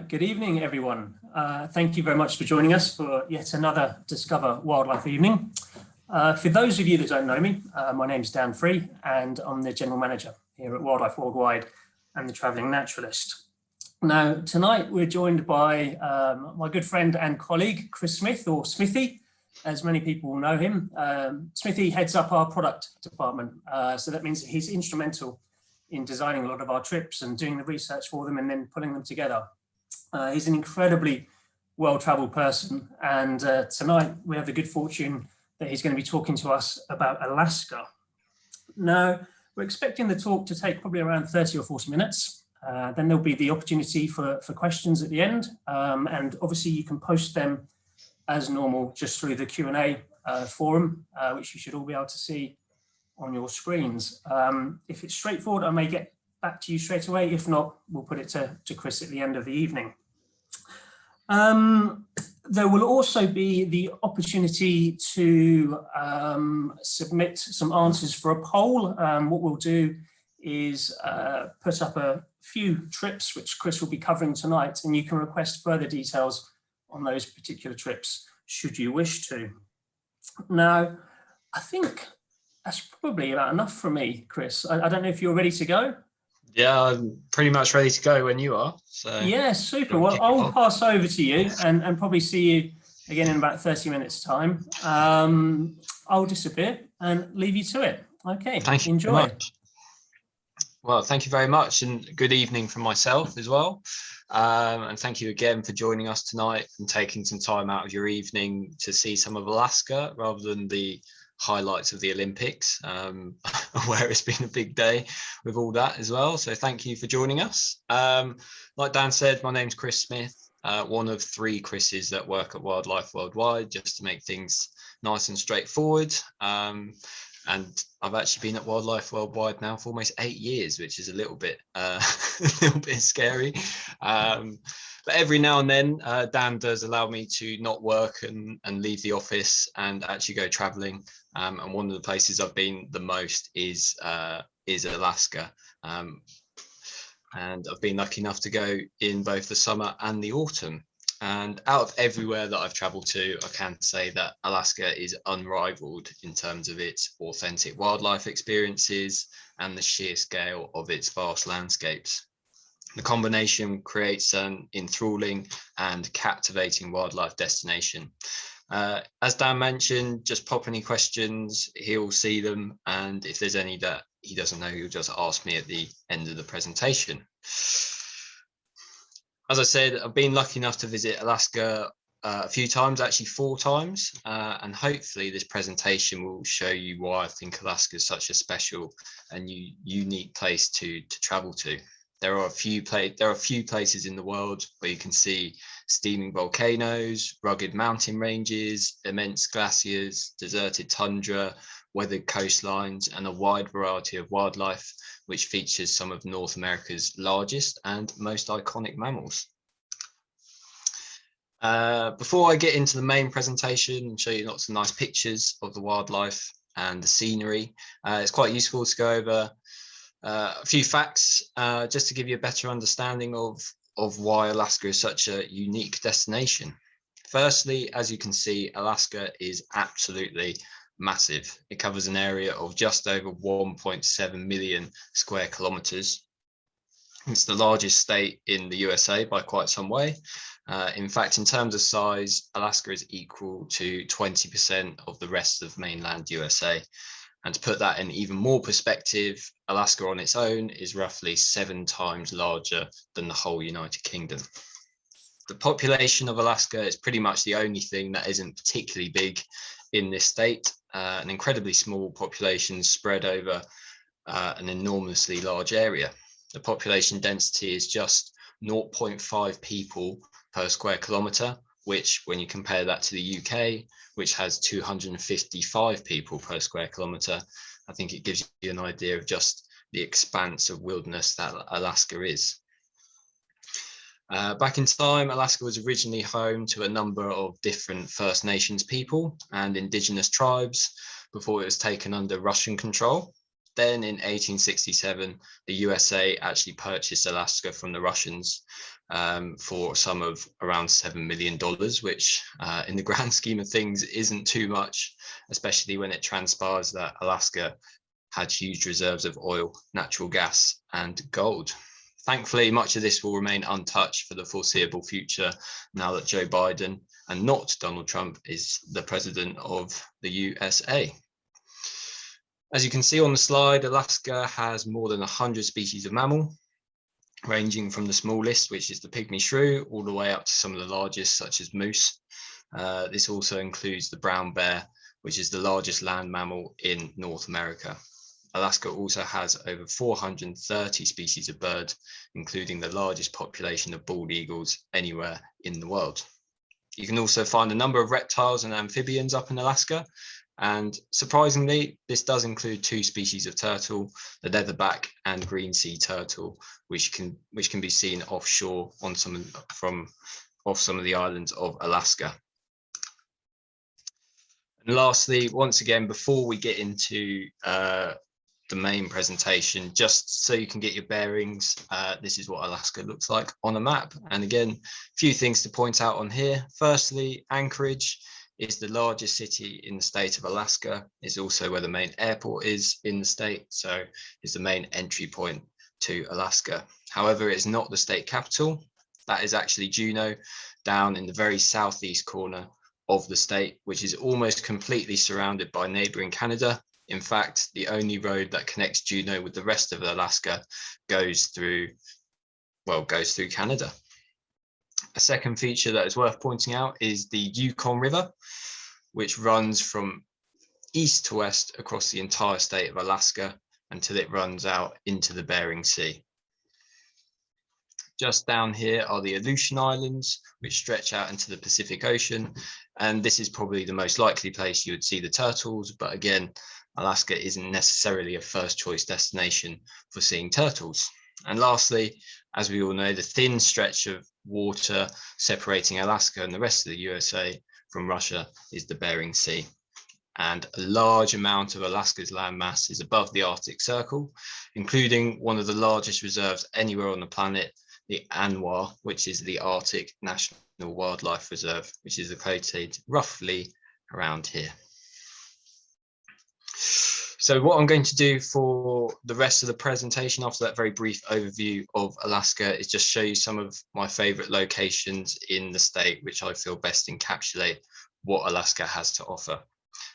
Good evening, everyone. Thank you very much for joining us for yet another Discover Wildlife evening. For those of you that don't know me, my name's Dan Free, and I'm the General Manager here at Wildlife Worldwide and the Travelling Naturalist. Now, tonight we're joined by my good friend and colleague, Chris Smith, or Smithy, as many people know him. Smithy heads up our product department, so that means that he's instrumental in designing a lot of our trips and doing the research for them and then pulling them together. He's an incredibly well-traveled person, and tonight we have the good fortune that he's going to be talking to us about Alaska. Now, we're expecting the talk to take probably around 30 or 40 minutes. Then there'll be the opportunity for questions at the end, and obviously you can post them as normal just through the Q&A forum, which you should all be able to see on your screens. If it's straightforward, I may get back to you straight away. If not, we'll put it to Chris at the end of the evening. There will also be the opportunity to submit some answers for a poll. What we'll do is put up a few trips which Chris will be covering tonight, and you can request further details on those particular trips should you wish to. Now, I think that's probably about enough from me, Chris. I don't know if you're ready to go. Yeah, I'm pretty much ready to go when you are. So yeah, super. Well, I'll pass over to you and probably see you again in about 30 minutes time. I'll disappear and leave you to it. Okay, thank you. Enjoy. Well, thank you very much, and good evening from myself as well. And thank you again for joining us tonight and taking some time out of your evening to see some of Alaska rather than the highlights of the Olympics, where it's been a big day with all that as well. So thank you for joining us. Like Dan said, my name's Chris Smith, one of 3 Chris's that work at Wildlife Worldwide, just to make things nice and straightforward. And I've actually been at Wildlife Worldwide now for almost 8 years, which is a little bit scary. But every now and then, Dan does allow me to not work and leave the office and actually go traveling. And one of the places I've been the most is Alaska. And I've been lucky enough to go in both the summer and the autumn. And out of everywhere that I've traveled to, I can say that Alaska is unrivaled in terms of its authentic wildlife experiences and the sheer scale of its vast landscapes. The combination creates an enthralling and captivating wildlife destination. As Dan mentioned, just pop any questions, he'll see them, and if there's any that he doesn't know, he'll just ask me at the end of the presentation. As I said, I've been lucky enough to visit Alaska a few times, actually 4 times, and hopefully this presentation will show you why I think Alaska is such a special and unique place to travel to. There are a few places in the world where you can see steaming volcanoes, rugged mountain ranges, immense glaciers, deserted tundra, weathered coastlines, and a wide variety of wildlife, which features some of North America's largest and most iconic mammals. Before I get into the main presentation and show you lots of nice pictures of the wildlife and the scenery, it's quite useful to go over a few facts just to give you a better understanding of why Alaska is such a unique destination. Firstly, as you can see, Alaska is absolutely massive. It covers an area of just over 1.7 million square kilometers. It's the largest state in the USA by quite some way. In fact, in terms of size, Alaska is equal to 20% of the rest of mainland USA. And to put that in even more perspective, Alaska on its own is roughly 7 times larger than the whole United Kingdom. The population of Alaska is pretty much the only thing that isn't particularly big in this state. An incredibly small population spread over an enormously large area. The population density is just 0.5 people per square kilometre, which, when you compare that to the UK, which has 255 people per square kilometre, I think it gives you an idea of just the expanse of wilderness that Alaska is. Back in time, Alaska was originally home to a number of different First Nations people and indigenous tribes before it was taken under Russian control. Then in 1867, the USA actually purchased Alaska from the Russians for a sum of around $7 million, which in the grand scheme of things isn't too much, especially when it transpires that Alaska had huge reserves of oil, natural gas, and gold. Thankfully, much of this will remain untouched for the foreseeable future now that Joe Biden and not Donald Trump is the president of the USA. As you can see on the slide, Alaska has more than 100 species of mammal, ranging from the smallest, which is the pygmy shrew, all the way up to some of the largest, such as moose. This also includes the brown bear, which is the largest land mammal in North America. Alaska also has over 430 species of bird, including the largest population of bald eagles anywhere in the world. You can also find a number of reptiles and amphibians up in Alaska, and surprisingly, this does include 2 species of turtle, the leatherback and green sea turtle, which can be seen offshore on some of the islands of Alaska. And lastly, once again, before we get into the main presentation, just so you can get your bearings, this is what Alaska looks like on a map. And again, a few things to point out on here. Firstly, Anchorage is the largest city in the state of Alaska. It's also where the main airport is in the state, so it's the main entry point to Alaska. However, it's not the state capital. That is actually Juneau, down in the very southeast corner of the state, which is almost completely surrounded by neighboring Canada. In fact, the only road that connects Juneau with the rest of Alaska goes through Canada. A second feature that is worth pointing out is the Yukon River, which runs from east to west across the entire state of Alaska until it runs out into the Bering Sea. Just down here are the Aleutian Islands, which stretch out into the Pacific Ocean. And this is probably the most likely place you would see the turtles. But again, Alaska isn't necessarily a first choice destination for seeing turtles. And lastly, as we all know, the thin stretch of water separating Alaska and the rest of the USA from Russia is the Bering Sea. And a large amount of Alaska's landmass is above the Arctic Circle, including one of the largest reserves anywhere on the planet, the ANWR, which is the Arctic National Wildlife Reserve, which is located roughly around here. So what I'm going to do for the rest of the presentation after that very brief overview of Alaska is just show you some of my favorite locations in the state, which I feel best encapsulate what Alaska has to offer.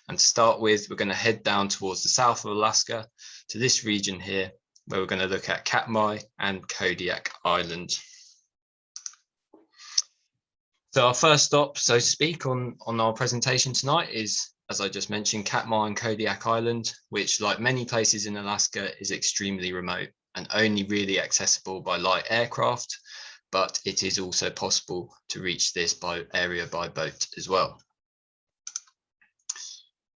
And to start with, we're going to head down towards the south of Alaska to this region here, where we're going to look at Katmai and Kodiak Island. So our first stop, so to speak, on our presentation tonight is, as I just mentioned, Katmai and Kodiak Island, which, like many places in Alaska, is extremely remote and only really accessible by light aircraft, but it is also possible to reach this area by boat as well.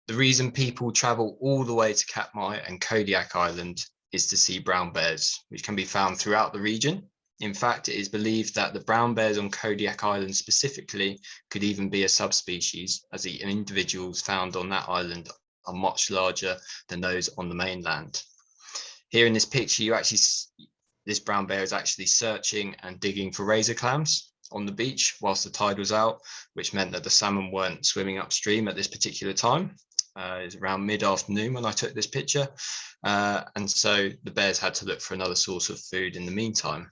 The reason people travel all the way to Katmai and Kodiak Island is to see brown bears, which can be found throughout the region. In fact, it is believed that the brown bears on Kodiak Island specifically could even be a subspecies, as the individuals found on that island are much larger than those on the mainland. Here in this picture, this brown bear is actually searching and digging for razor clams on the beach whilst the tide was out, which meant that the salmon weren't swimming upstream at this particular time. It was around mid-afternoon when I took this picture, and so the bears had to look for another source of food in the meantime.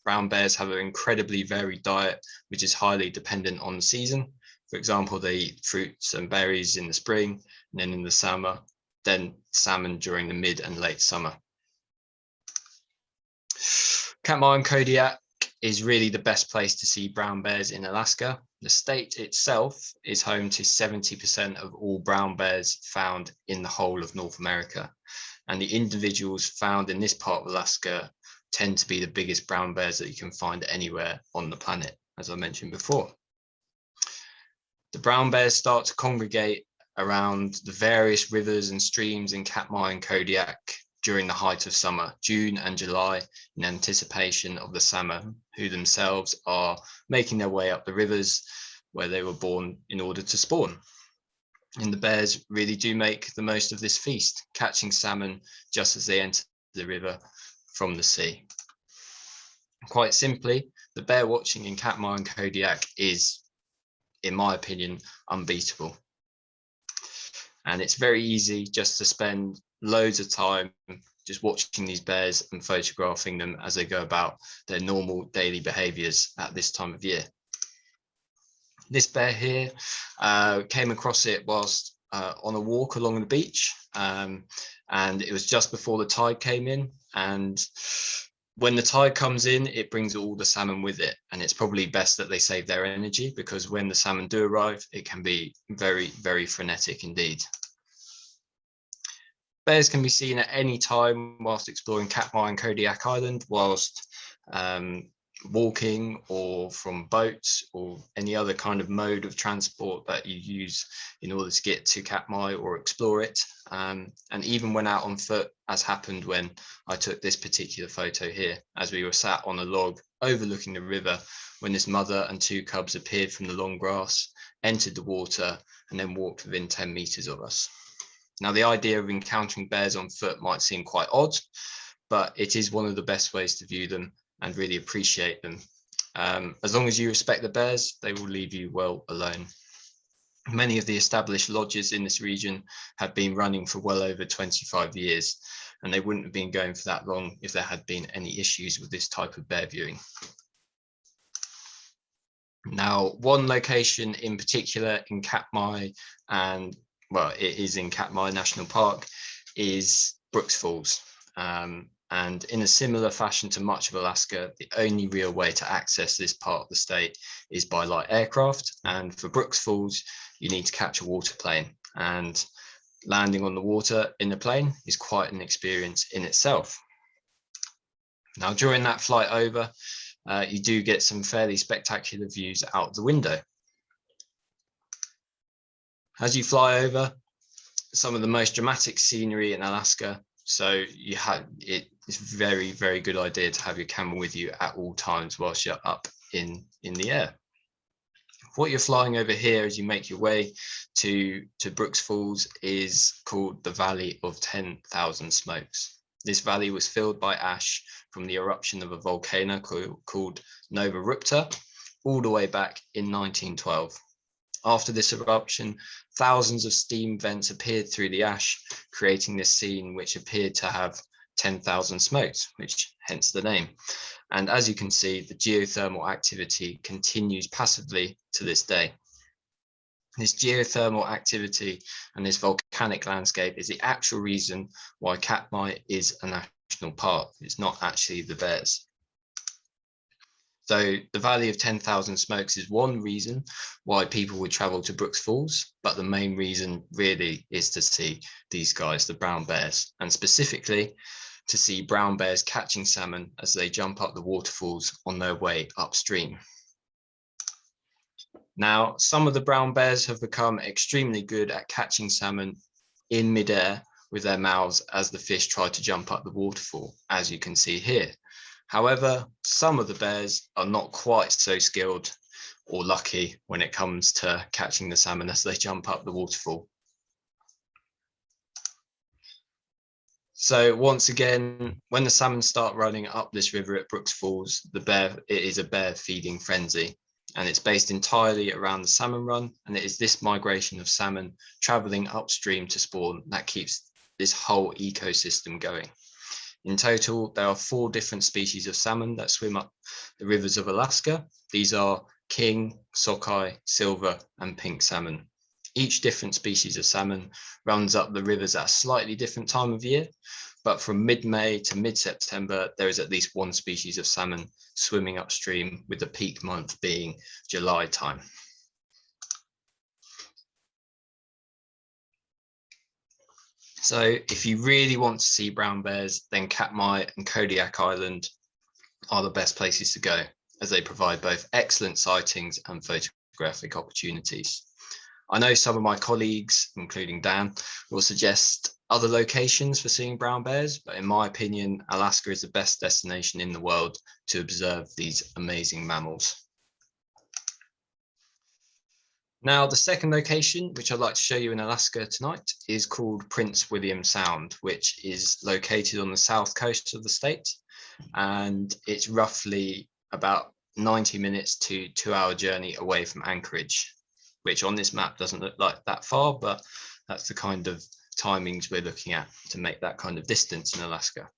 Brown bears have an incredibly varied diet, which is highly dependent on the season. For example, they eat fruits and berries in the spring, and then in the summer, then salmon during the mid and late summer. Katmai and Kodiak is really the best place to see brown bears in Alaska. The state itself is home to 70% of all brown bears found in the whole of North America. And the individuals found in this part of Alaska tend to be the biggest brown bears that you can find anywhere on the planet, as I mentioned before. The brown bears start to congregate around the various rivers and streams in Katmai and Kodiak during the height of summer, June and July, in anticipation of the salmon, who themselves are making their way up the rivers where they were born in order to spawn. And the bears really do make the most of this feast, catching salmon just as they enter the river from the sea. Quite simply, the bear watching in Katmai and Kodiak is, in my opinion, unbeatable. And it's very easy just to spend loads of time just watching these bears and photographing them as they go about their normal daily behaviors at this time of year. This bear here, came across it whilst on a walk along the beach, and it was just before the tide came in. And when the tide comes in, it brings all the salmon with it, and it's probably best that they save their energy, because when the salmon do arrive, it can be very, very frenetic indeed. Bears can be seen at any time whilst exploring Katmai and Kodiak Island, whilst walking or from boats or any other kind of mode of transport that you use in order to get to Katmai or explore it. And even when out on foot, as happened when I took this particular photo here, as we were sat on a log overlooking the river, when this mother and 2 cubs appeared from the long grass, entered the water, and then walked within 10 meters of us. Now, the idea of encountering bears on foot might seem quite odd, but it is one of the best ways to view them and really appreciate them. As long as you respect the bears, they will leave you well alone. Many of the established lodges in this region have been running for well over 25 years, and they wouldn't have been going for that long if there had been any issues with this type of bear viewing. Now, one location in particular in Katmai, and well, it is in Katmai National Park, is Brooks Falls. And in a similar fashion to much of Alaska, the only real way to access this part of the state is by light aircraft. And for Brooks Falls, you need to catch a water plane. And landing on the water in the plane is quite an experience in itself. Now, during that flight over, you do get some fairly spectacular views out the window. As you fly over, some of the most dramatic scenery in Alaska. So it's very, very good idea to have your camera with you at all times whilst you're up in the air. What you're flying over here as you make your way to Brooks Falls is called the Valley of 10,000 Smokes. This valley was filled by ash from the eruption of a volcano called Nova Rupta all the way back in 1912. After this eruption, thousands of steam vents appeared through the ash, creating this scene which appeared to have 10,000 smokes, which hence the name. And as you can see, the geothermal activity continues passively to this day. This geothermal activity and this volcanic landscape is the actual reason why Katmai is a national park. It's not actually the bears. So the Valley of 10,000 Smokes is one reason why people would travel to Brooks Falls, but the main reason really is to see these guys, the brown bears, and specifically to see brown bears catching salmon as they jump up the waterfalls on their way upstream. Now, some of the brown bears have become extremely good at catching salmon in midair with their mouths as the fish try to jump up the waterfall, as you can see here. However, some of the bears are not quite so skilled or lucky when it comes to catching the salmon as they jump up the waterfall. So once again, when the salmon start running up this river at Brooks Falls, it is a bear feeding frenzy, and it's based entirely around the salmon run, and it is this migration of salmon traveling upstream to spawn that keeps this whole ecosystem going. In total, there are 4 different species of salmon that swim up the rivers of Alaska. These are king, sockeye, silver, and pink salmon. Each different species of salmon runs up the rivers at a slightly different time of year, but from mid-May to mid-September, there is at least one species of salmon swimming upstream, with the peak month being July time. So if you really want to see brown bears, then Katmai and Kodiak Island are the best places to go, as they provide both excellent sightings and photographic opportunities. I know some of my colleagues, including Dan, will suggest other locations for seeing brown bears, but in my opinion, Alaska is the best destination in the world to observe these amazing mammals. Now, the second location, which I'd like to show you in Alaska tonight, is called Prince William Sound, which is located on the south coast of the state. And it's roughly about 90 minutes to 2-hour journey away from Anchorage, which on this map doesn't look like that far, but that's the kind of timings we're looking at to make that kind of distance in Alaska.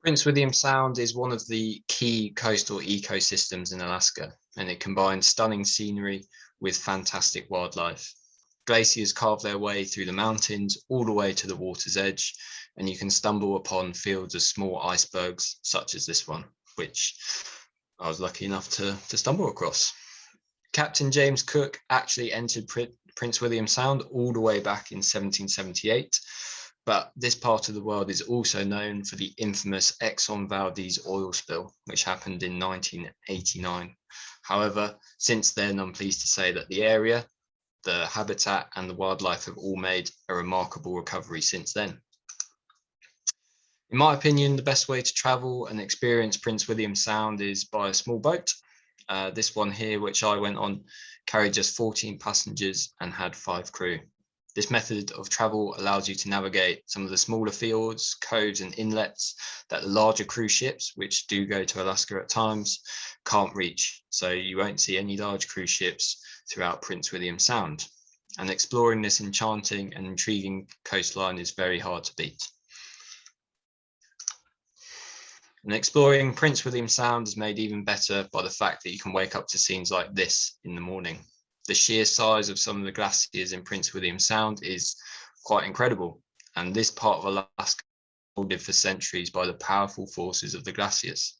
Prince William Sound is one of the key coastal ecosystems in Alaska, and it combines stunning scenery with fantastic wildlife. Glaciers carve their way through the mountains all the way to the water's edge, and you can stumble upon fields of small icebergs such as this one, which I was lucky enough to stumble across. Captain James Cook actually entered Prince William Sound all the way back in 1778, but this part of the world is also known for the infamous Exxon Valdez oil spill, which happened in 1989. However, since then, I'm pleased to say that the area, the habitat and the wildlife have all made a remarkable recovery since then. In my opinion, the best way to travel and experience Prince William Sound is by a small boat. This one here, which I went on, carried just 14 passengers and had 5 crew. This method of travel allows you to navigate some of the smaller fjords, coves and inlets that the larger cruise ships, which do go to Alaska at times, can't reach. So you won't see any large cruise ships throughout Prince William Sound. And exploring this enchanting and intriguing coastline is very hard to beat. And exploring Prince William Sound is made even better by the fact that you can wake up to scenes like this in the morning. The sheer size of some of the glaciers in Prince William Sound is quite incredible. And this part of Alaska is holded for centuries by the powerful forces of the glaciers.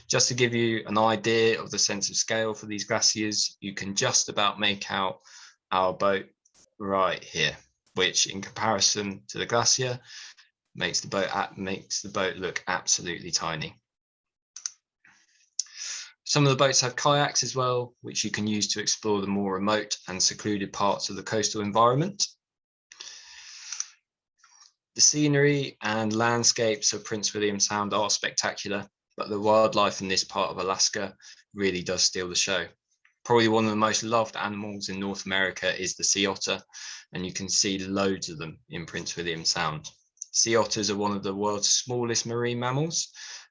Just to give you an idea of the sense of scale for these glaciers, you can just about make out our boat right here, which in comparison to the glacier makes the boat look absolutely tiny. Some of the boats have kayaks as well, which you can use to explore the more remote and secluded parts of the coastal environment. The scenery and landscapes of Prince William Sound are spectacular, but the wildlife in this part of Alaska really does steal the show. Probably one of the most loved animals in North America is the sea otter, and you can see loads of them in Prince William Sound. Sea otters are one of the world's smallest marine mammals,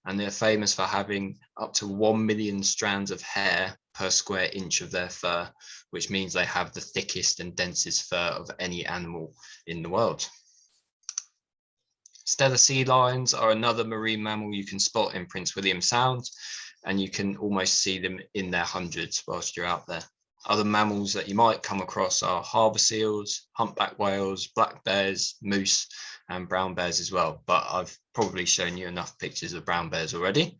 and they're famous for having up to 1 million strands of hair per square inch of their fur, which means they have the thickest and densest fur of any animal in the world. Stellar sea lions are another marine mammal you can spot in Prince William Sound, and you can almost see them in their hundreds whilst you're out there. Other mammals that you might come across are harbour seals, humpback whales, black bears, moose, and brown bears as well. But I've probably shown you enough pictures of brown bears already.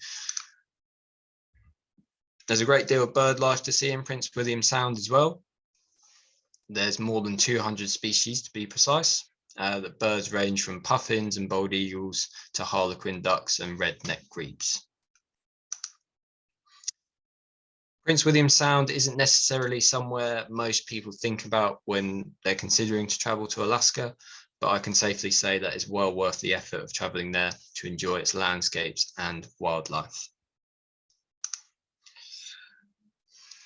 There's a great deal of bird life to see in Prince William Sound as well. There's more than 200 species to be precise. The birds range from puffins and bald eagles to harlequin ducks and redneck grebes. Prince William Sound isn't necessarily somewhere most people think about when they're considering to travel to Alaska, but I can safely say that it's well worth the effort of traveling there to enjoy its landscapes and wildlife.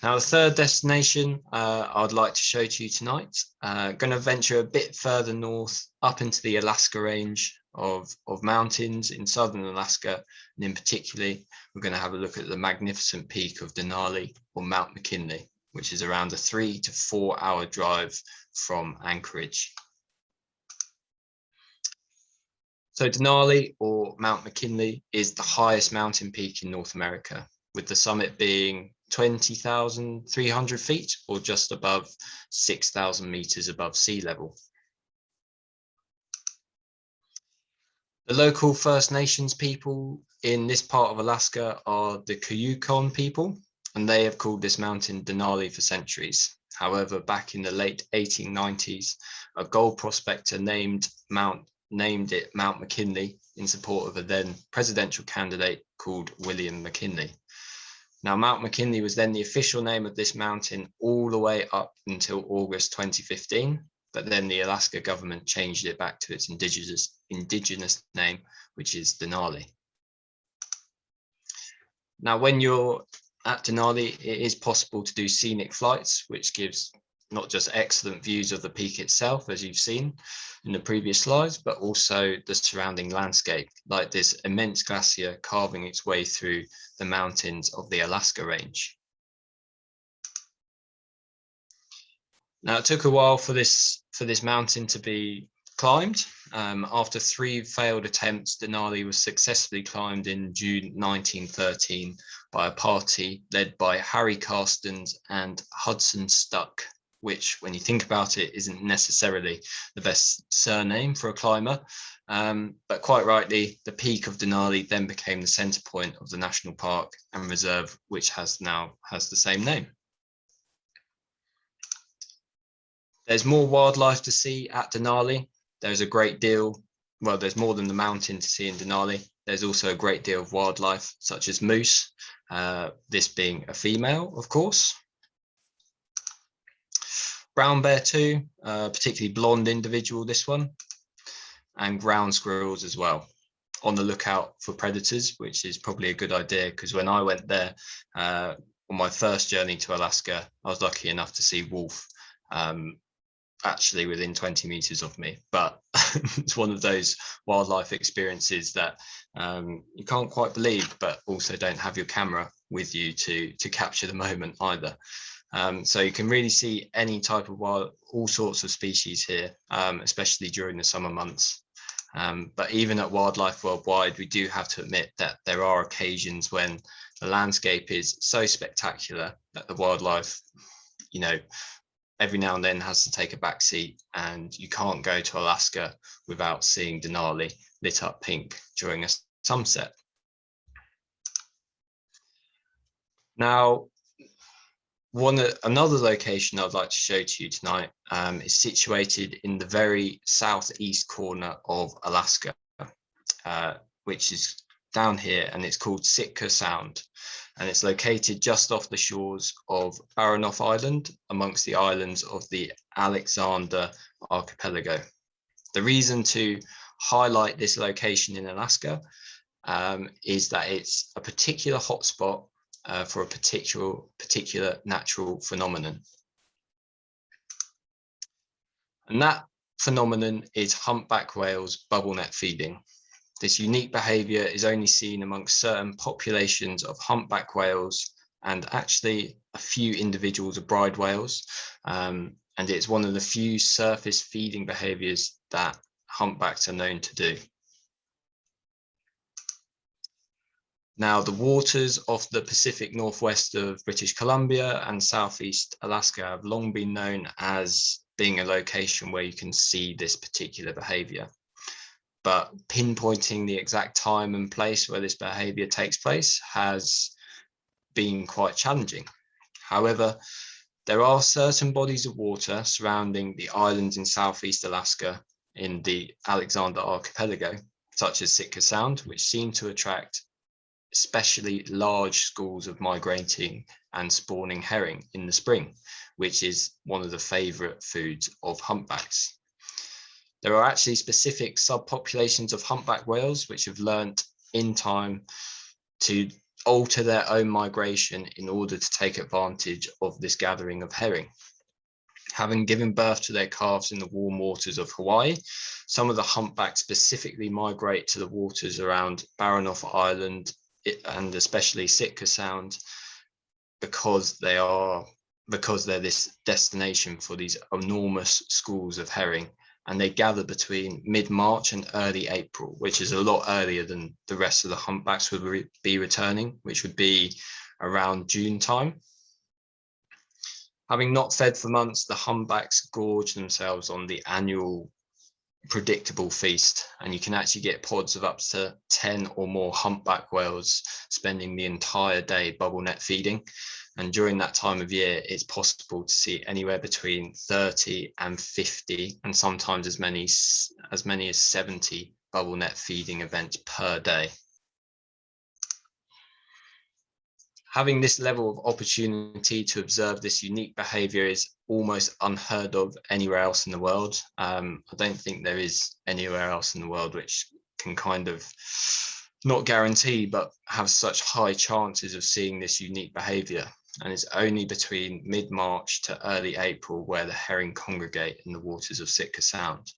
Now, the third destination I'd like to show to you tonight, going to venture a bit further north up into the Alaska range of mountains in southern Alaska, and in particular, we're going to have a look at the magnificent peak of Denali or Mount McKinley, which is around a 3 to 4 hour drive from Anchorage. So Denali or Mount McKinley is the highest mountain peak in North America, with the summit being 20,300 feet or just above 6,000 meters above sea level. The local First Nations people in this part of Alaska are the Kuyukon people, and they have called this mountain Denali for centuries. However, back in the late 1890s, a gold prospector named it Mount McKinley in support of a then presidential candidate called William McKinley. Now, Mount McKinley was then the official name of this mountain all the way up until August 2015, but then the Alaska government changed it back to its indigenous name, which is Denali. Now, when you're At Denali, it is possible to do scenic flights, which gives not just excellent views of the peak itself, as you've seen in the previous slides, but also the surrounding landscape, like this immense glacier carving its way through the mountains of the Alaska range. Now, it took a while for this mountain to be climbed. After 3 failed attempts, Denali was successfully climbed in June 1913 by a party led by Harry Carstens and Hudson Stuck, which, when you think about it, isn't necessarily the best surname for a climber. But quite rightly, the peak of Denali then became the centre point of the national park and reserve, which now has the same name. There's more wildlife to see at Denali. There's a great deal, well, there's more than the mountain to see in Denali. There's also a great deal of wildlife, such as moose, this being a female, of course. Brown bear too, particularly blonde individual, this one, and ground squirrels as well. On the lookout for predators, which is probably a good idea, because when I went there on my first journey to Alaska, I was lucky enough to see wolf actually within 20 meters of me. But it's one of those wildlife experiences that you can't quite believe, but also don't have your camera with you to capture the moment either. So you can really see any type of all sorts of species here, especially during the summer months. But even at Wildlife Worldwide, we do have to admit that there are occasions when the landscape is so spectacular that the wildlife, every now and then has to take a back seat, and you can't go to Alaska without seeing Denali lit up pink during a sunset. Now, another location I'd like to show to you tonight is situated in the very southeast corner of Alaska, which is down here, and it's called Sitka Sound, and it's located just off the shores of Baranof Island, amongst the islands of the Alexander Archipelago. The reason to highlight this location in Alaska is that it's a particular hotspot for a particular natural phenomenon. And that phenomenon is humpback whales bubble net feeding. This unique behavior is only seen amongst certain populations of humpback whales and actually a few individuals of bride whales. And it's one of the few surface feeding behaviors that humpbacks are known to do. Now, the waters of the Pacific Northwest of British Columbia and Southeast Alaska have long been known as being a location where you can see this particular behavior. But pinpointing the exact time and place where this behavior takes place has been quite challenging. However, there are certain bodies of water surrounding the islands in Southeast Alaska in the Alexander Archipelago, such as Sitka Sound, which seem to attract especially large schools of migrating and spawning herring in the spring, which is one of the favorite foods of humpbacks. There are actually specific subpopulations of humpback whales which have learnt in time to alter their own migration in order to take advantage of this gathering of herring. Having given birth to their calves in the warm waters of Hawaii, some of the humpbacks specifically migrate to the waters around Baranof Island and especially Sitka Sound because they're this destination for these enormous schools of herring. And they gather between mid-March and early April, which is a lot earlier than the rest of the humpbacks would be returning, which would be around June time. Having not fed for months, the humpbacks gorge themselves on the annual predictable feast, and you can actually get pods of up to 10 or more humpback whales spending the entire day bubble net feeding. And during that time of year, it's possible to see anywhere between 30 and 50, and sometimes as many as 70 bubble net feeding events per day. Having this level of opportunity to observe this unique behavior is almost unheard of anywhere else in the world. I don't think there is anywhere else in the world which can kind of not guaranteed, but have such high chances of seeing this unique behaviour. And it's only between mid-March to early April where the herring congregate in the waters of Sitka Sound.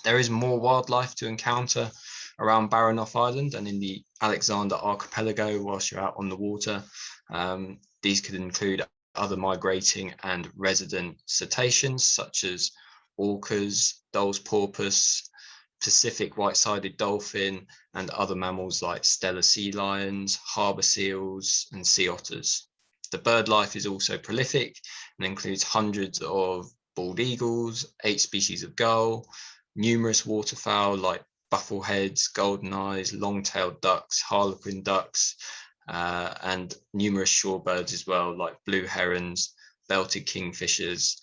There is more wildlife to encounter around Baranof Island and in the Alexander Archipelago whilst you're out on the water. These could include other migrating and resident cetaceans such as orcas, Dall's porpoise, Pacific white-sided dolphin, and other mammals like Steller sea lions, harbour seals, and sea otters. The bird life is also prolific and includes hundreds of bald eagles, 8 species of gull, numerous waterfowl like buffleheads, golden eyes, long-tailed ducks, harlequin ducks, and numerous shorebirds as well, like blue herons, belted kingfishers,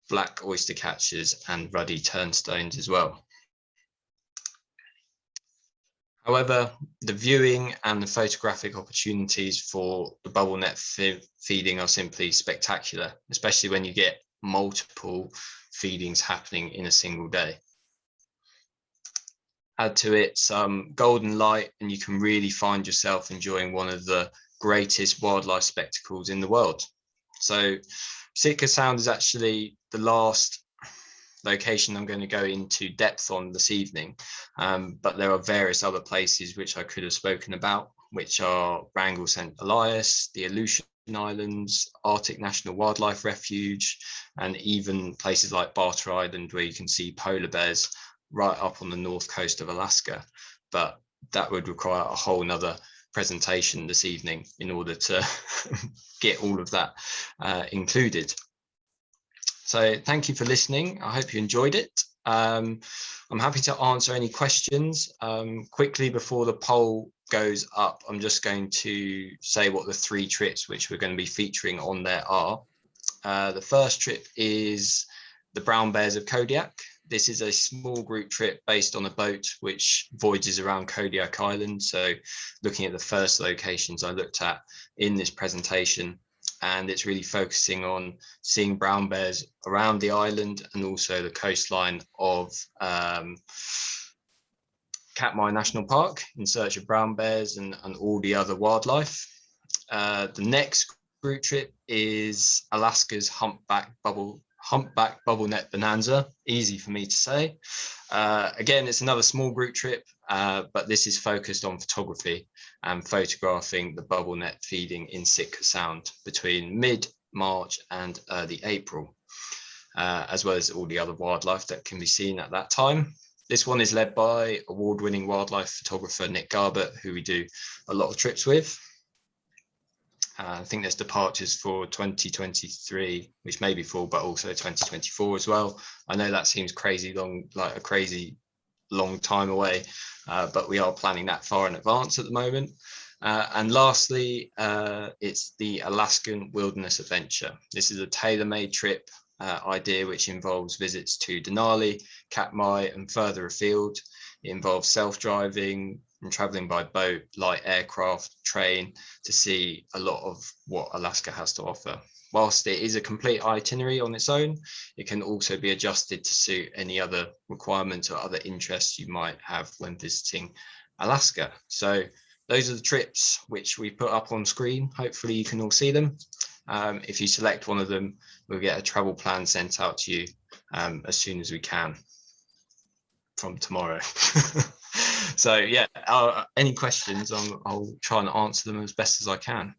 black oyster catchers, and ruddy turnstones as well. However, the viewing and the photographic opportunities for the bubble net feeding are simply spectacular, especially when you get multiple feedings happening in a single day. Add to it some golden light and you can really find yourself enjoying one of the greatest wildlife spectacles in the world. So Sitka Sound is actually the last location I'm going to go into depth on this evening, but there are various other places which I could have spoken about, which are Wrangell St. Elias, the Aleutian Islands, Arctic National Wildlife Refuge, and even places like Barter Island where you can see polar bears right up on the north coast of Alaska. But that would require a whole nother presentation this evening in order to get all of that included. So thank you for listening. I hope you enjoyed it. I'm happy to answer any questions. Quickly before the poll goes up, I'm just going to say what the 3 trips which we're going to be featuring on there are. The first trip is the brown bears of Kodiak. This is a small group trip based on a boat which voyages around Kodiak Island. So looking at the first locations I looked at in this presentation, and it's really focusing on seeing brown bears around the island and also the coastline of Katmai National Park in search of brown bears and all the other wildlife. The next group trip is Alaska's humpback bubble net bonanza. Easy for me to say. Again, it's another small group trip, but this is focused on photography and photographing the bubble net feeding in Sitka Sound between mid-March and early April, as well as all the other wildlife that can be seen at that time. This one is led by award-winning wildlife photographer Nick Garbett, who we do a lot of trips with. I think there's departures for 2023, which may be full, but also 2024 as well. I know that seems crazy long, like a crazy long time away, but we are planning that far in advance at the moment. And lastly, it's the Alaskan Wilderness Adventure. This is a tailor-made trip idea which involves visits to Denali, Katmai, and further afield. It involves self-driving and traveling by boat, light aircraft, train to see a lot of what Alaska has to offer. Whilst it is a complete itinerary on its own, it can also be adjusted to suit any other requirements or other interests you might have when visiting Alaska. So those are the trips which we put up on screen. Hopefully you can all see them. If you select one of them, we'll get a travel plan sent out to you as soon as we can from tomorrow. So yeah, any questions, I'll try and answer them as best as I can.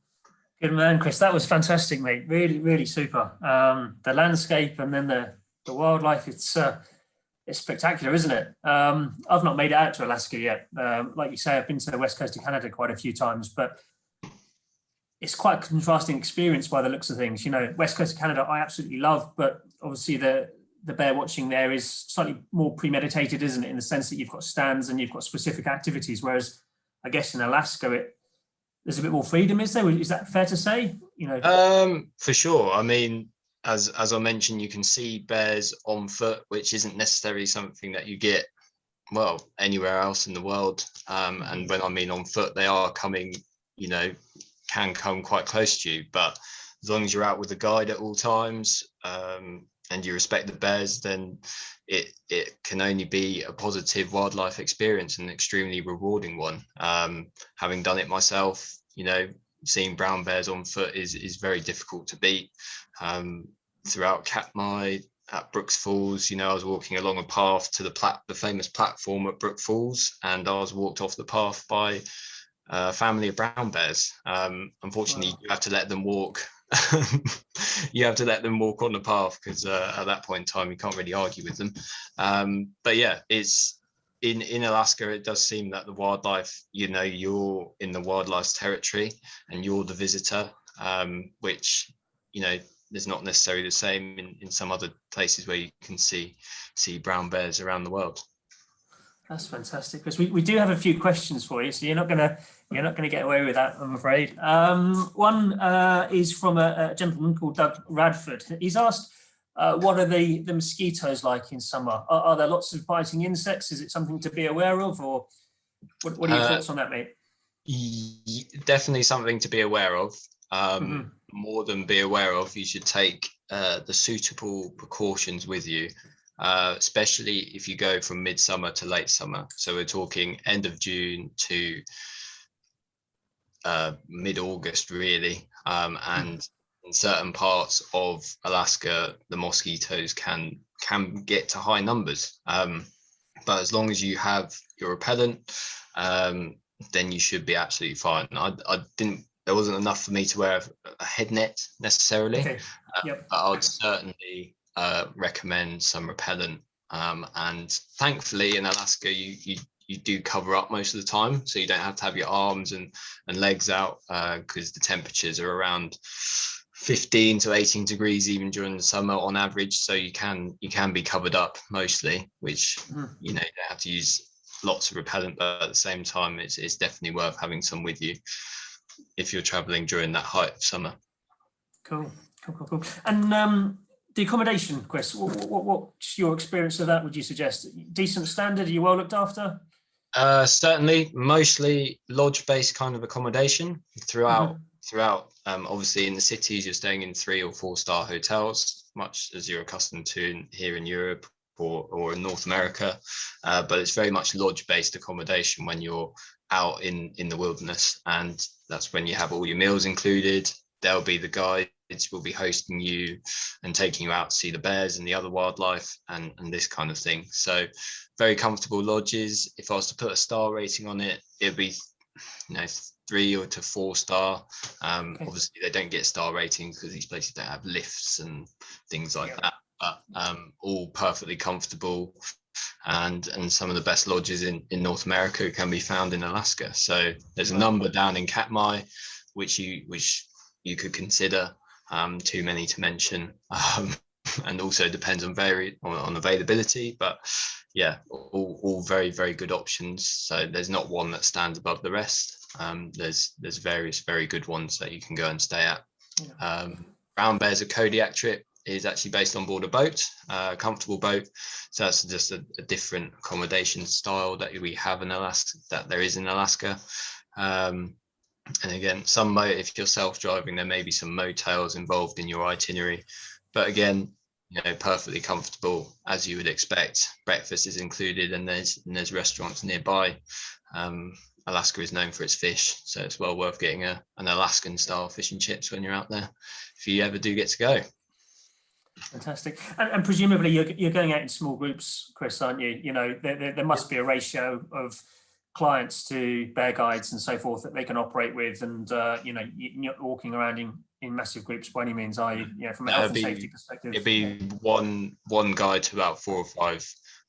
Good man, Chris. That was fantastic, mate. Really, really super. The landscape and then the wildlife, it's spectacular, isn't it? I've not made it out to Alaska yet. Like you say, I've been to the west coast of Canada quite a few times, but it's quite a contrasting experience by the looks of things. You know, west coast of Canada, I absolutely love, but obviously the bear watching there is slightly more premeditated, isn't it? In the sense that you've got stands and you've got specific activities, whereas I guess in Alaska, there's a bit more freedom, is there? Is that fair to say? You know, for sure. I mean, as I mentioned, you can see bears on foot, which isn't necessarily something that you get, well, anywhere else in the world. And when I mean on foot, they are coming, you know, can come quite close to you. But as long as you're out with a guide at all times, and you respect the bears, then it can only be a positive wildlife experience, and an extremely rewarding one. Having done it myself, seeing brown bears on foot is very difficult to beat. Throughout Katmai, at Brooks Falls, I was walking along a path to the famous platform at Brook Falls, and I was walked off the path by a family of brown bears. Unfortunately, Wow. you have to let them walk. You have to let them walk on the path, because at that point in time you can't really argue with them. But yeah, it's in Alaska, it does seem that the wildlife, you're in the wildlife's territory and you're the visitor, which there's not necessarily the same in some other places where you can see brown bears around the world. That's fantastic, because we do have a few questions for you, so you're not gonna get away with that, I'm afraid. One is from a gentleman called Doug Radford. He's asked, what are the mosquitoes like in summer? Are there lots of biting insects? Is it something to be aware of, or what are your thoughts on that, mate? Definitely something to be aware of. More than be aware of, you should take the suitable precautions with you. Especially if you go from midsummer to late summer. So we're talking end of June to mid-August, really. And in certain parts of Alaska, the mosquitoes can get to high numbers. But as long as you have your repellent, then you should be absolutely fine. There wasn't enough for me to wear a head net necessarily. Okay. Yep. But I would certainly recommend some repellent, and thankfully in Alaska you do cover up most of the time, so you don't have to have your arms and legs out, because the temperatures are around 15 to 18 degrees even during the summer on average, so you can be covered up mostly, which you don't have to use lots of repellent, but at the same time it's definitely worth having some with you if you're traveling during that height of summer. Cool. And the accommodation, Chris, what's your experience of that? Would you suggest decent standard? Are you well looked after? Certainly, mostly lodge-based kind of accommodation throughout. Obviously, in the cities, you're staying in 3 or 4 star hotels, much as you're accustomed to here in Europe or in North America. But it's very much lodge-based accommodation when you're out in the wilderness, and that's when you have all your meals included. There'll be the guides will be hosting you and taking you out to see the bears and the other wildlife and this kind of thing. So very comfortable lodges. If I was to put a star rating on it, it'd be 3 or to 4 star. Okay. Obviously they don't get star ratings because these places don't have lifts and things like that, but all perfectly comfortable, and some of the best lodges in North America can be found in Alaska. So there's a number down in Katmai which you could consider. Too many to mention, and also depends on availability, but yeah, all very, very good options. So there's not one that stands above the rest. There's various very good ones that you can go and stay at. Brown Bears, a Kodiak trip is actually based on board a boat, a comfortable boat. So that's just a different accommodation style that we have in Alaska, that there is in Alaska. And again, if you're self-driving, there may be some motels involved in your itinerary, but again, perfectly comfortable as you would expect. Breakfast is included, and there's restaurants nearby. Alaska is known for its fish, so it's well worth getting an Alaskan style fish and chips when you're out there, if you ever do get to go. Fantastic. And presumably you're going out in small groups, Chris, aren't you? There must be a ratio of clients to bear guides and so forth that they can operate with, and you're not walking around in massive groups by any means, are you? From a health and safety perspective. It'd be one guide to about 4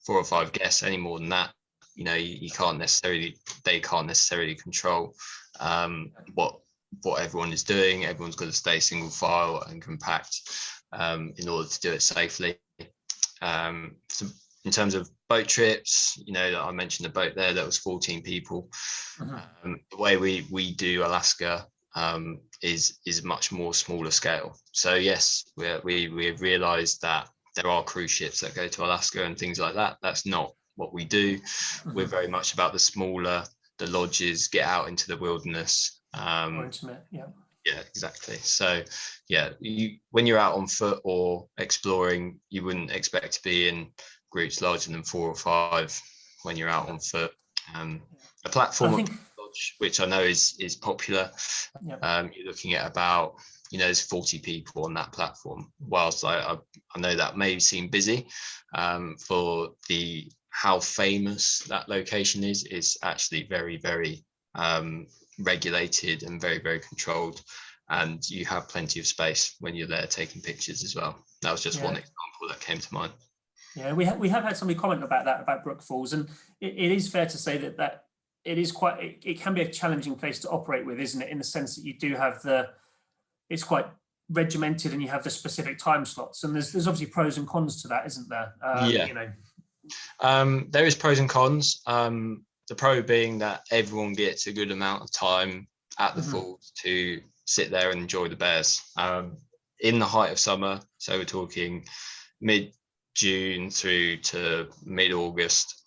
or 5 guests. Any more than that, they can't necessarily control what everyone is doing. Everyone's got to stay single file and compact in order to do it safely. So in terms of boat trips, I mentioned the boat there that was 14 people. The way we do Alaska is much more smaller scale. So yes, we have realized that there are cruise ships that go to Alaska and things like that. That's not what we do. We're very much about the smaller, the lodges, get out into the wilderness. More intimate, yeah. Yeah, exactly. So yeah, when you're out on foot or exploring, you wouldn't expect to be in groups larger than 4 or 5 when you're out on foot. A platform I of think, lodge, which I know is popular, yeah. you're looking at about, there's 40 people on that platform. Whilst I know that may seem busy, for how famous that location is actually very, very regulated and very, very controlled, and you have plenty of space when you're there taking pictures as well. That was just one example that came to mind. Yeah, we have had somebody comment about that, about Brook Falls, and it is fair to say that it is it can be a challenging place to operate with, isn't it? In the sense that you do have it's quite regimented and you have the specific time slots, and there's obviously pros and cons to that, isn't there? There is pros and cons. The pro being that everyone gets a good amount of time at the falls to sit there and enjoy the bears. In the height of summer, so we're talking mid-June through to mid-August,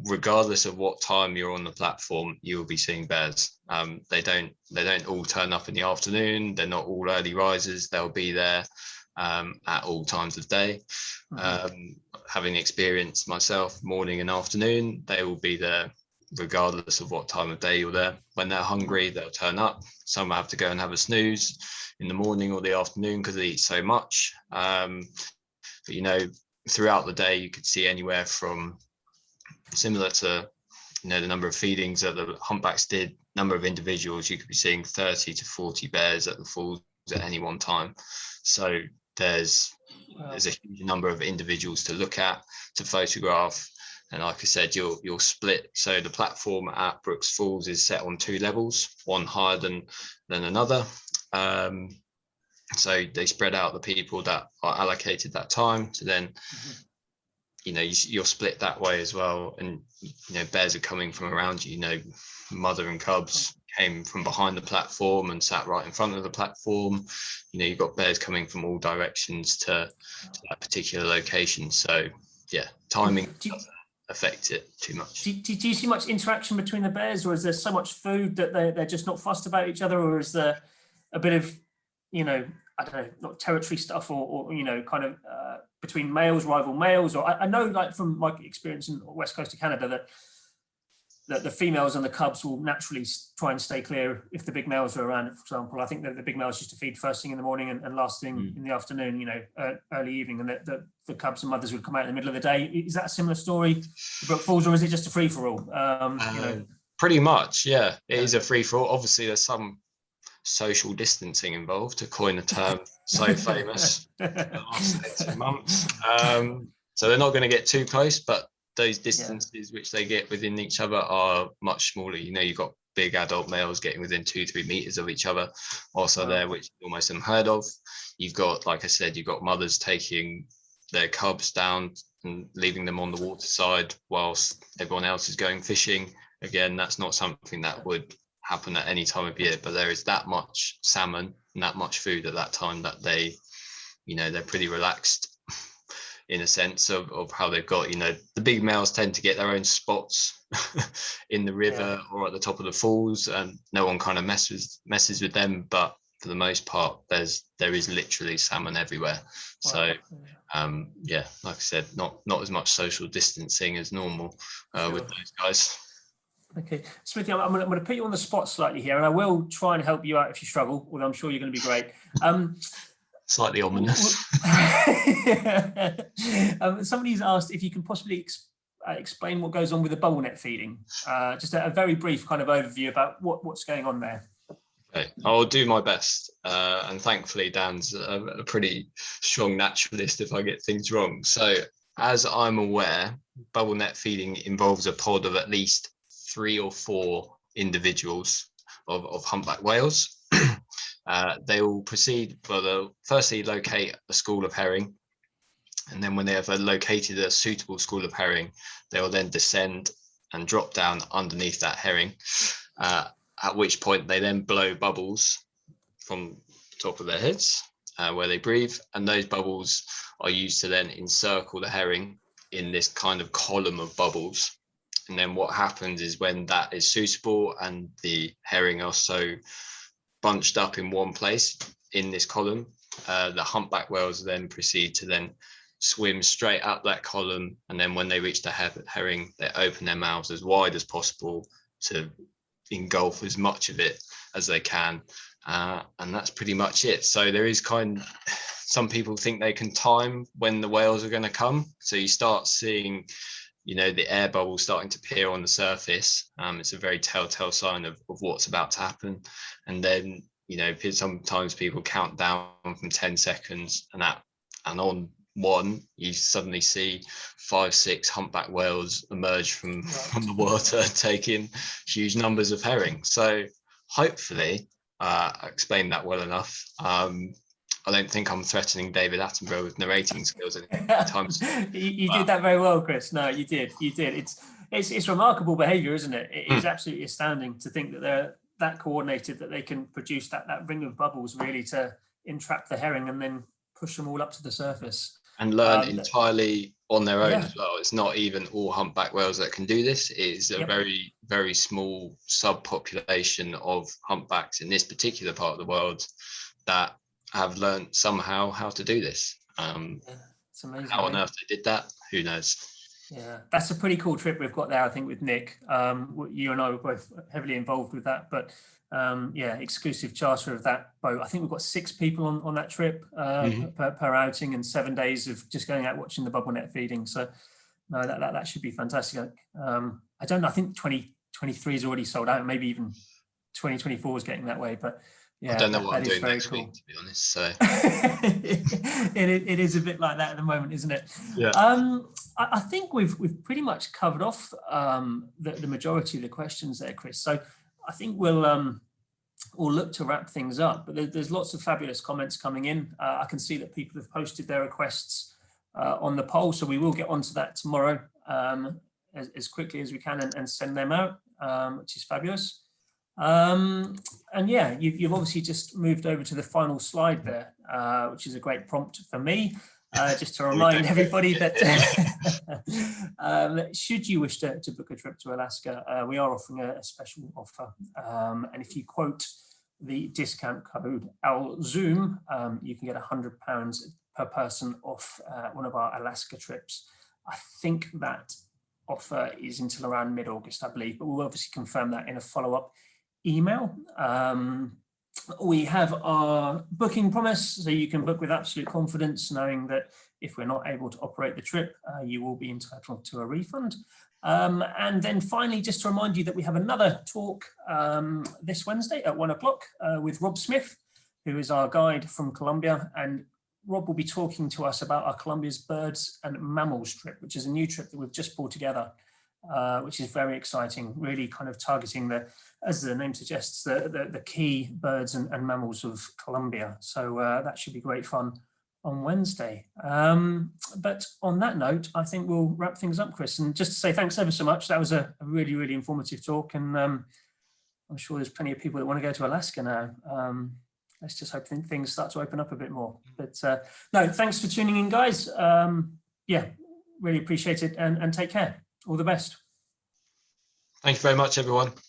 regardless of what time you're on the platform, you will be seeing bears. They don't all turn up in the afternoon. They're not all early risers. They'll be there at all times of day. Having experienced myself morning and afternoon, they will be there regardless of what time of day you're there. When they're hungry, they'll turn up. Some have to go and have a snooze in the morning or the afternoon because they eat so much. But throughout the day, you could see anywhere from, similar to the number of feedings that the humpbacks did, number of individuals, you could be seeing 30 to 40 bears at the falls at any one time. So there's a huge number of individuals to look at, to photograph. And like I said, you'll split. So the platform at Brooks Falls is set on 2 levels, one higher than another. So they spread out the people that are allocated that time to then, you're split that way as well. And, bears are coming from around you, mother and cubs came from behind the platform and sat right in front of the platform. You've got bears coming from all directions to that particular location. So yeah, timing doesn't affect it too much. Do you see much interaction between the bears, or is there so much food that they're just not fussed about each other, or is there a bit of, I don't know, not territory stuff, or kind of between males, rival males? Or I know, like from my experience in the west coast of Canada, that the females and the cubs will naturally try and stay clear if the big males are around. For example, I think that the big males used to feed first thing in the morning and last thing in the afternoon, early evening, and the cubs and mothers would come out in the middle of the day. Is that a similar story to Brook Falls, or is it just a free for all? Pretty much, yeah. It is a free for all. Obviously, there's some social distancing involved, to coin a term so famous in the last 18 months. So they're not going to get too close, but those distances which they get within each other are much smaller. You've got big adult males getting within 2-3 meters of each other also there, which is almost unheard of. You've got, like I said, you've got mothers taking their cubs down and leaving them on the waterside whilst everyone else is going fishing. Again, that's not something that would happen at any time of year, but there is that much salmon and that much food at that time that they're pretty relaxed in a sense of how they've got, the big males tend to get their own spots in the river or at the top of the falls, and no one kind of messes with them. But for the most part, there is literally salmon everywhere. So like I said, not as much social distancing as normal with those guys. Okay, Smithy, I'm going to put you on the spot slightly here, and I will try and help you out if you struggle, although I'm sure you're going to be great. Slightly ominous. Somebody's asked if you can possibly explain what goes on with the bubble net feeding. Just a very brief kind of overview about what's going on there. Okay, I'll do my best. And thankfully, Dan's a pretty strong naturalist if I get things wrong. So as I'm aware, bubble net feeding involves a pod of at least 3 or 4 individuals of humpback whales. They will proceed, they'll firstly locate a school of herring, and then when they have located a suitable school of herring, they will then descend and drop down underneath that herring, at which point they then blow bubbles from the top of their heads where they breathe, and those bubbles are used to then encircle the herring in this kind of column of bubbles. And then what happens is, when that is suitable and the herring are so bunched up in one place in this column. The humpback whales then proceed to then swim straight up that column, and then when they reach the herring, they open their mouths as wide as possible to engulf as much of it as they can, and that's pretty much it. So there is some people think they can time when the whales are going to come, so you start seeing, you know, the air bubbles starting to appear on the surface. It's a very telltale sign of what's about to happen. And then, you know, sometimes people count down from 10 seconds, and on one, you suddenly see 5, 6 humpback whales emerge from the water, taking huge numbers of herring. So hopefully, I explained that well enough. I don't think I'm threatening David Attenborough with narrating skills anytime soon. You did that very well, Chris. No, you did. It's remarkable behaviour, isn't it? It is absolutely astounding to think that they're that coordinated, that they can produce that ring of bubbles really to entrap the herring and then push them all up to the surface. And learn entirely on their own as well. It's not even all humpback whales that can do this. It's a very, very small subpopulation of humpbacks in this particular part of the world that have learned somehow how to do this. It's amazing. How on earth they did that, who knows? Yeah, that's a pretty cool trip we've got there, I think, with Nick. You and I were both heavily involved with that, but exclusive charter of that boat. I think we've got 6 people on that trip per outing, and 7 days of just going out watching the bubble net feeding. So no, that should be fantastic. I don't know, I think 2023 is already sold out, maybe even 2024 is getting that way, but yeah, I don't know what I'm doing next week, to be honest. So it is a bit like that at the moment, isn't it? Yeah. I think we've pretty much covered off the majority of the questions there, Chris. So I think we'll look to wrap things up. But there's lots of fabulous comments coming in. I can see that people have posted their requests on the poll, so we will get onto that tomorrow as quickly as we can and send them out, which is fabulous. And yeah, you've obviously just moved over to the final slide there, which is a great prompt for me, just to remind everybody that should you wish to book a trip to Alaska, we are offering a special offer, and if you quote the discount code ALZOOM, you can get £100 per person off one of our Alaska trips. I think that offer is until around mid-August, I believe, but we'll obviously confirm that in a follow-up email. We have our booking promise, so you can book with absolute confidence, knowing that if we're not able to operate the trip, you will be entitled to a refund. And then finally, just to remind you that we have another talk this Wednesday at 1 o'clock with Rob Smith, who is our guide from Colombia, and Rob will be talking to us about our Colombia's Birds and Mammals trip, which is a new trip that we've just pulled together, which is very exciting, really kind of targeting as the name suggests, the key birds and mammals of Colombia. So that should be great fun on Wednesday. But on that note, I think we'll wrap things up, Chris. And just to say thanks ever so much. That was a really, really informative talk. And I'm sure there's plenty of people that want to go to Alaska now. Let's just hope things start to open up a bit more. But no, thanks for tuning in, guys. Yeah, really appreciate it, and take care. All the best. Thank you very much, everyone.